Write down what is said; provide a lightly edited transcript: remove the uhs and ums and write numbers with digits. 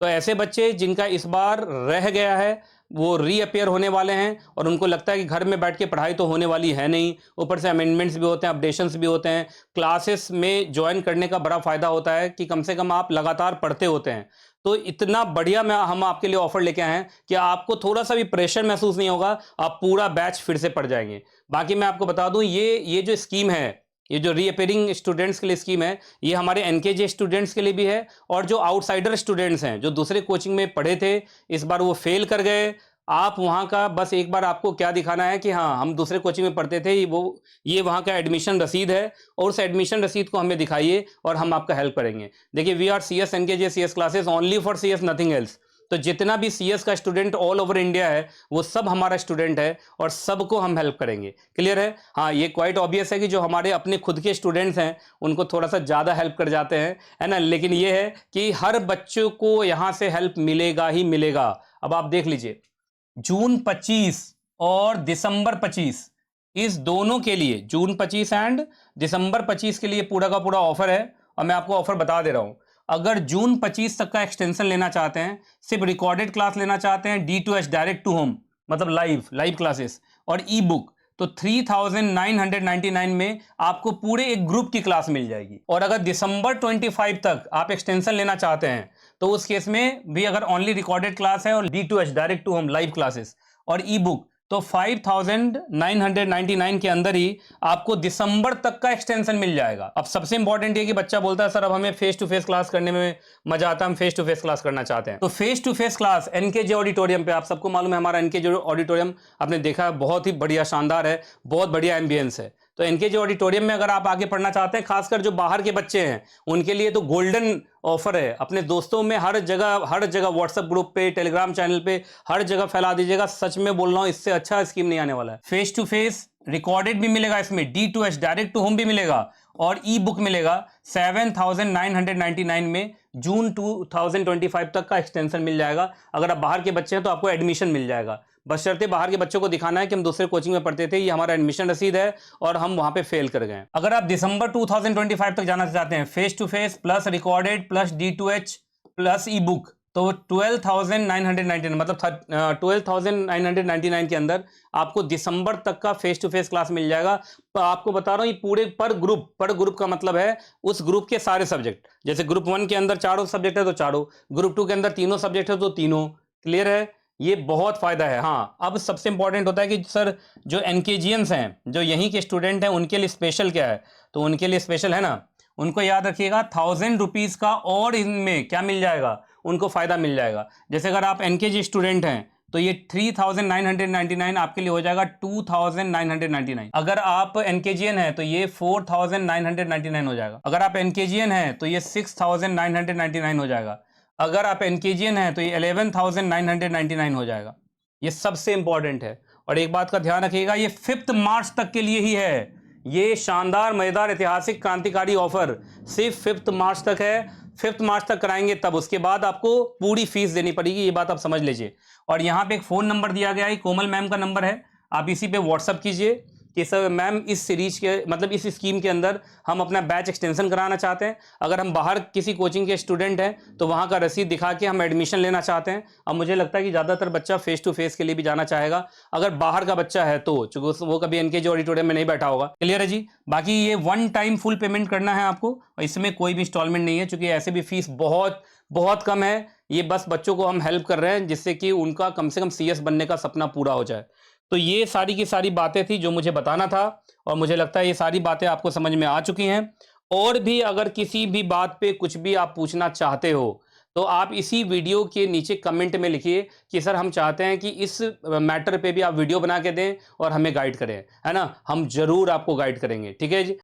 तो ऐसे बच्चे जिनका इस बार रह गया है, वो रीअपियर होने वाले हैं और उनको लगता है कि घर में बैठ के पढ़ाई तो होने वाली है नहीं, ऊपर से अमेंडमेंट्स भी होते हैं, अपडेशंस भी होते हैं, क्लासेस में ज्वाइन करने का बड़ा फ़ायदा होता है कि कम से कम आप लगातार पढ़ते होते हैं। तो इतना बढ़िया हम आपके लिए ऑफ़र लेके आए हैं कि आपको थोड़ा-सा भी प्रेशर महसूस नहीं होगा, आप पूरा बैच फिर से पढ़ जाएँगे। बाकी मैं आपको बता दूँ, ये जो स्कीम है, ये जो रीअपियरिंग स्टूडेंट्स के लिए स्कीम है, ये हमारे एनकेजे स्टूडेंट्स के लिए भी है और जो आउटसाइडर स्टूडेंट्स हैं, जो दूसरे कोचिंग में पढ़े थे, इस बार वो फेल कर गए, आप वहाँ का बस एक बार आपको क्या दिखाना है कि हाँ, हम दूसरे कोचिंग में पढ़ते थे, ये वहाँ का एडमिशन रसीद है और उस एडमिशन रसीद को हमें दिखाइए और हम आपका हेल्प करेंगे। देखिए, we are CS NKJ CS classes only for CS, nothing else. तो जितना भी सीएस का स्टूडेंट ऑल ओवर इंडिया है, वो सब हमारा स्टूडेंट है और सबको हम हेल्प करेंगे। क्लियर है? हाँ, ये क्वाइट ऑब्वियस है कि जो हमारे अपने खुद के स्टूडेंट्स हैं, उनको थोड़ा-सा ज़्यादा हेल्प कर जाते हैं, है ना? लेकिन ये है कि हर बच्चों को यहाँ से हेल्प मिलेगा ही मिलेगा। अब आप देख लीजिए, जून 25 और दिसंबर 25, इस दोनों के लिए, जून 25 एंड दिसंबर 25 के लिए पूरा का पूरा ऑफर है और मैं आपको ऑफर बता दे रहा हूं। अगर जून 25 तक का एक्सटेंशन लेना चाहते हैं, सिर्फ रिकॉर्डेड क्लास लेना चाहते हैं, D2H डायरेक्ट टू होम, मतलब लाइव क्लासेस और ई बुक, तो 3999 में आपको पूरे एक ग्रुप की क्लास मिल जाएगी। और अगर दिसंबर 25 तक आप एक्सटेंशन लेना चाहते हैं, तो उस केस में भी अगर ओनली रिकॉर्डेड क्लास है और D2H direct to home live classes और ई बुक, तो 5999 के अंदर ही आपको दिसंबर तक का एक्सटेंशन मिल जाएगा। अब सबसे इंपॉर्टेंट ये कि बच्चा बोलता है, सर अब हमें फेस टू फेस क्लास करने में मजा आता है, हम फेस टू फेस क्लास करना चाहते हैं। तो face to face class NKJ auditorium पे, आप सबको मालूम है हमारा एनकेजे ऑडिटोरियम आपने देखा है, बहुत ही बढ़िया शानदार है, बहुत बढ़िया एम्बियंस है। तो एनकेजे ऑडिटोरियम में अगर आप आगे पढ़ना चाहते हैं, खासकर जो बाहर के बच्चे हैं, उनके लिए तो गोल्डन ऑफर है। अपने दोस्तों में हर जगह व्हाट्सएप ग्रुप पे, टेलीग्राम चैनल पे, हर जगह फैला दीजिएगा। सच में बोल रहा हूं, इससे अच्छा स्कीम नहीं आने वाला है। फेस टू फेस रिकॉर्डेड भी मिलेगा, इसमें D2H डायरेक्ट टू होम भी मिलेगा और ई बुक मिलेगा 7999 में। जून 2025 तक का एक्सटेंशन मिल जाएगा। अगर आप बाहर के बच्चे हैं तो आपको एडमिशन मिल जाएगा, बशर्ते बाहर के बच्चों को दिखाना है कि हम दूसरे कोचिंग में पढ़ते थे, ये हमारा एडमिशन रसीद है और हम वहां पे फेल कर गए। अगर आप दिसंबर 2025 तक जाना चाहते हैं, face to face plus recorded plus D2H plus e book, तो 12,999, मतलब 12,999 के अंदर आपको दिसंबर तक का फेस टू फेस क्लास मिल जाएगा। तो आपको बता रहा हूं, ये पूरे पर ग्रुप का मतलब है उस ग्रुप के सारे सब्जेक्ट। जैसे ग्रुप 1 के अंदर चारों सब्जेक्ट है तो चारों, ग्रुप 2 के अंदर तीनों सब्जेक्ट है तो तीनों। क्लियर है? ये बहुत फायदा है। हाँ, अब सबसे इंपॉर्टेंट होता है कि सर जो एनकेजियंस हैं, जो यहीं के स्टूडेंट हैं, उनके लिए स्पेशल क्या है? तो उनके लिए स्पेशल है ना, उनको याद रखिएगा, 1000 रुपीज का और इनमें क्या मिल जाएगा, उनको फायदा मिल जाएगा। जैसे अगर आप एनकेजी स्टूडेंट हैं तो ये 3999 आपके लिए हो जाएगा 2999। अगर आप एनकेजीएन है तो ये 4999 हो जाएगा। अगर आप एनकेजीएन है तो ये 6999 हो जाएगा। अगर आप एनकेजीएन है तो ये 11999 हो जाएगा। ये सबसे इंपॉर्टेंट है। और एक बात का ध्यान रखिएगा, ये 5 मार्च तक के लिए ही है। ये शानदार, मजेदार, ऐतिहासिक, क्रांतिकारी ऑफर सिर्फ 5 मार्च तक है। 5 मार्च तक कराएंगे, तब उसके बाद आपको पूरी फीस देनी पड़ेगी, ये बात आप समझ लीजिए। और यहाँ पे एक फ़ोन नंबर दिया गया है, कोमल मैम का नंबर है, आप इसी पे व्हाट्सअप कीजिए कि सर मैम इस सीरीज के, मतलब इस स्कीम के अंदर हम अपना बैच एक्सटेंशन कराना चाहते हैं। अगर हम बाहर किसी कोचिंग के स्टूडेंट हैं तो वहाँ का रसीद दिखा के हम एडमिशन लेना चाहते हैं। अब मुझे लगता है कि ज़्यादातर बच्चा फेस टू फेस के लिए भी जाना चाहेगा, अगर बाहर का बच्चा है तो, चूंकि वो कभी एनकेजे ऑडिटोरियम में नहीं बैठा होगा। क्लियर है जी? बाकी ये 1 टाइम फुल पेमेंट करना है आपको, इसमें कोई भी इंस्टॉलमेंट नहीं है, चूंकि ऐसे भी फीस बहुत बहुत कम है। ये बस बच्चों को हम हेल्प कर रहे हैं जिससे कि उनका कम से कम सीएस बनने का सपना पूरा हो जाए। तो ये सारी की सारी बातें थी जो मुझे बताना था और मुझे लगता है ये सारी बातें आपको समझ में आ चुकी हैं। और भी अगर किसी भी बात पे कुछ भी आप पूछना चाहते हो तो आप इसी वीडियो के नीचे कमेंट में लिखिए कि सर हम चाहते हैं कि इस मैटर पे भी आप वीडियो बना के दें और हमें गाइड करें, है ना? हम जरूर आपको गाइड करेंगे। ठीक है जी?